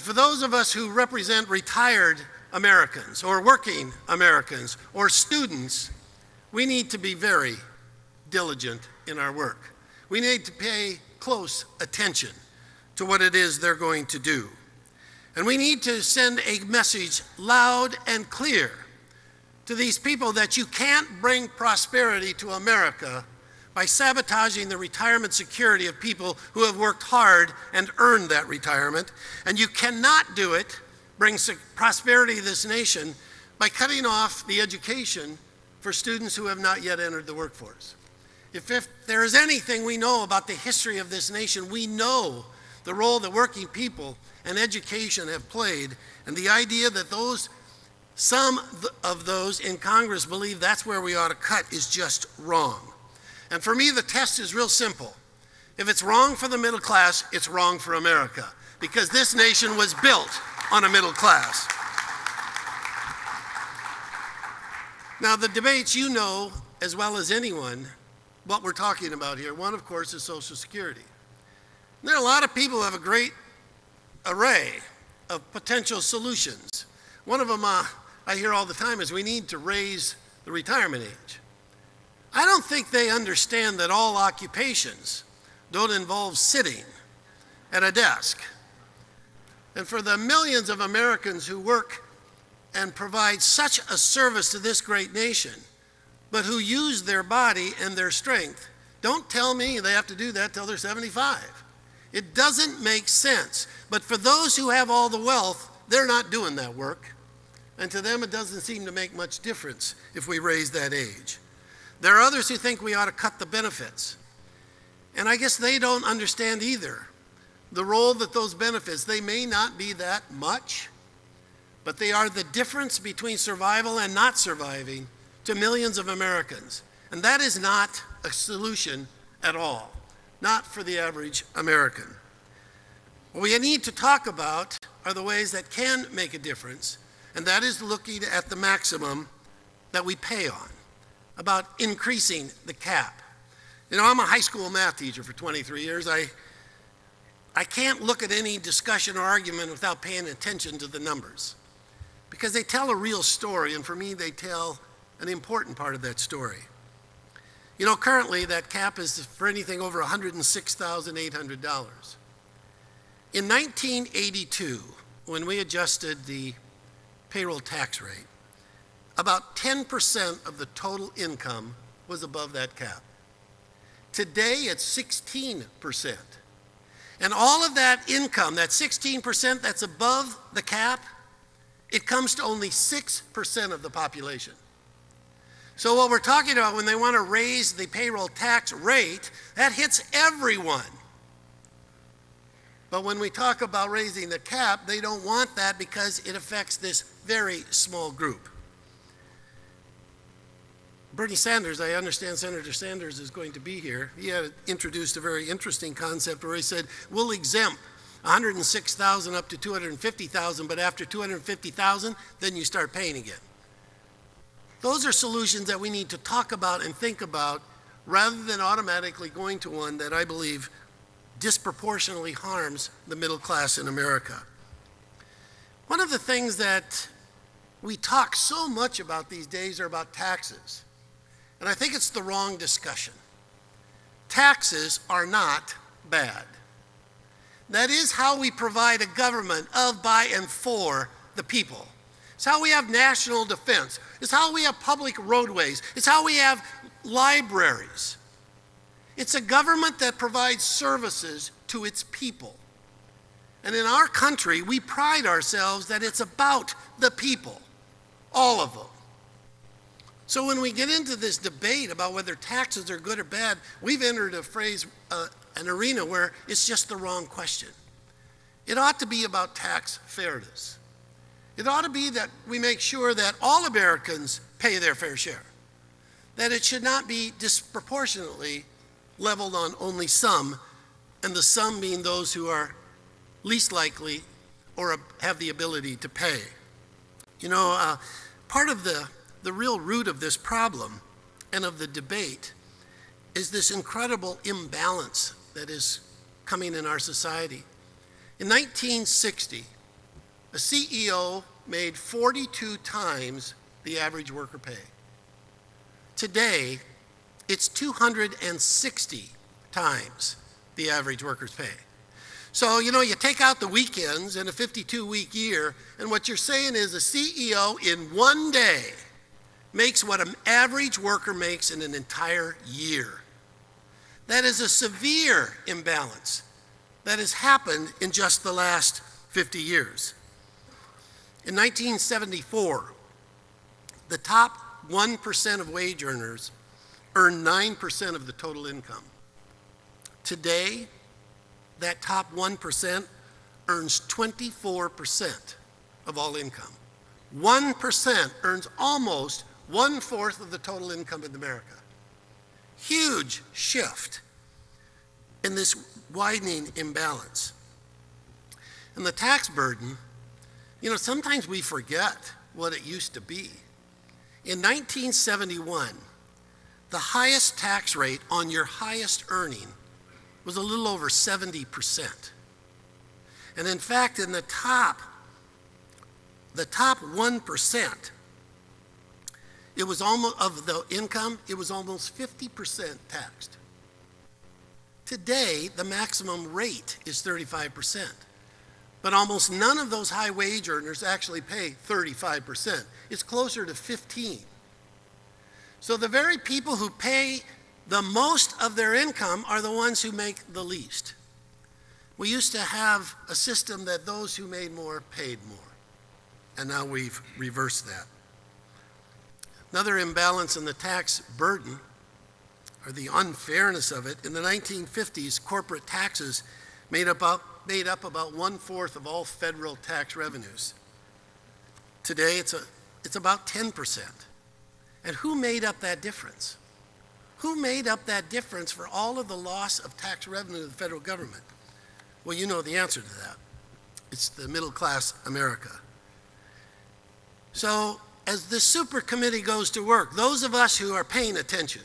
For those of us who represent retired Americans or working Americans or students, we need to be very diligent in our work. We need to pay close attention to what it is they're going to do. And we need to send a message loud and clear to these people that you can't bring prosperity to America by sabotaging the retirement security of people who have worked hard and earned that retirement. And you cannot do it, bring prosperity to this nation, by cutting off the education for students who have not yet entered the workforce. If there is anything we know about the history of this nation, we know the role that working people and education have played, and the idea that some of those in Congress believe that's where we ought to cut is just wrong. And for me, the test is real simple. If it's wrong for the middle class, it's wrong for America, because this nation was built on a middle class. Now, the debates, you know as well as anyone what we're talking about here. One, of course, is Social Security. There are a lot of people who have a great array of potential solutions. One of them I hear all the time is we need to raise the retirement age. I don't think they understand that all occupations don't involve sitting at a desk. And for the millions of Americans who work and provide such a service to this great nation, but who use their body and their strength, don't tell me they have to do that till they're 75. It doesn't make sense. But for those who have all the wealth, they're not doing that work. And to them, it doesn't seem to make much difference if we raise that age. There are others who think we ought to cut the benefits. And I guess they don't understand either the role that those benefits, they may not be that much, but they are the difference between survival and not surviving to millions of Americans. And that is not a solution at all, not for the average American. What we need to talk about are the ways that can make a difference, and that is looking at the maximum that we pay on, about increasing the cap. You know, I'm a high school math teacher for 23 years. I can't look at any discussion or argument without paying attention to the numbers, because they tell a real story, and for me, they tell an important part of that story. You know, currently that cap is for anything over $106,800. In 1982, when we adjusted the payroll tax rate, about 10% of the total income was above that cap. Today, it's 16%. And all of that income, that 16% that's above the cap, it comes to only 6% of the population. So what we're talking about when they want to raise the payroll tax rate, that hits everyone. But when we talk about raising the cap, they don't want that because it affects this very small group. Bernie Sanders, I understand Senator Sanders is going to be here. He had introduced a very interesting concept where he said, we'll exempt 106,000 up to 250,000, but after 250,000, then you start paying again. Those are solutions that we need to talk about and think about rather than automatically going to one that I believe disproportionately harms the middle class in America. One of the things that we talk so much about these days are about taxes. And I think it's the wrong discussion. Taxes are not bad. That is how we provide a government of, by, and for the people. It's how we have national defense. It's how we have public roadways. It's how we have libraries. It's a government that provides services to its people. And in our country, we pride ourselves that it's about the people, all of them. So when we get into this debate about whether taxes are good or bad, we've entered an arena where it's just the wrong question. It ought to be about tax fairness. It ought to be that we make sure that all Americans pay their fair share, that it should not be disproportionately leveled on only some, and the some being those who are least likely or have the ability to pay. You know, part of the real root of this problem and of the debate is this incredible imbalance that is coming in our society. In 1960, a CEO made 42 times the average worker pay. Today, it's 260 times the average worker's pay. So, you know, you take out the weekends in a 52-week year, and what you're saying is a CEO in one day makes what an average worker makes in an entire year. That is a severe imbalance that has happened in just the last 50 years. In 1974, the top 1% of wage earners earned 9% of the total income. Today, that top 1% earns 24% of all income. 1% earns almost 1/4 of the total income in America. Huge shift in this widening imbalance. And the tax burden, you know, sometimes we forget what it used to be. In 1971, the highest tax rate on your highest earning was a little over 70%. And in fact, in the top 1%, it was almost, of the income, it was almost 50% taxed. Today, the maximum rate is 35%. But almost none of those high wage earners actually pay 35%. It's closer to 15. So the very people who pay the most of their income are the ones who make the least. We used to have a system that those who made more paid more. And now we've reversed that. Another imbalance in the tax burden, or the unfairness of it, in the 1950s, corporate taxes made up about 1/4 of all federal tax revenues. Today, it's about 10%. And who made up that difference? Who made up that difference for all of the loss of tax revenue to the federal government? Well, you know the answer to that. It's the middle class America. So, as this super committee goes to work, those of us who are paying attention,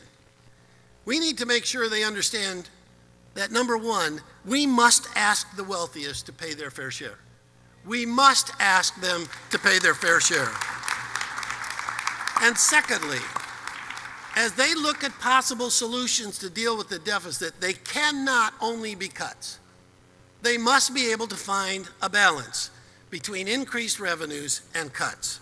we need to make sure they understand that, number one, we must ask the wealthiest to pay their fair share. We must ask them to pay their fair share. And secondly, as they look at possible solutions to deal with the deficit, they cannot only be cuts. They must be able to find a balance between increased revenues and cuts.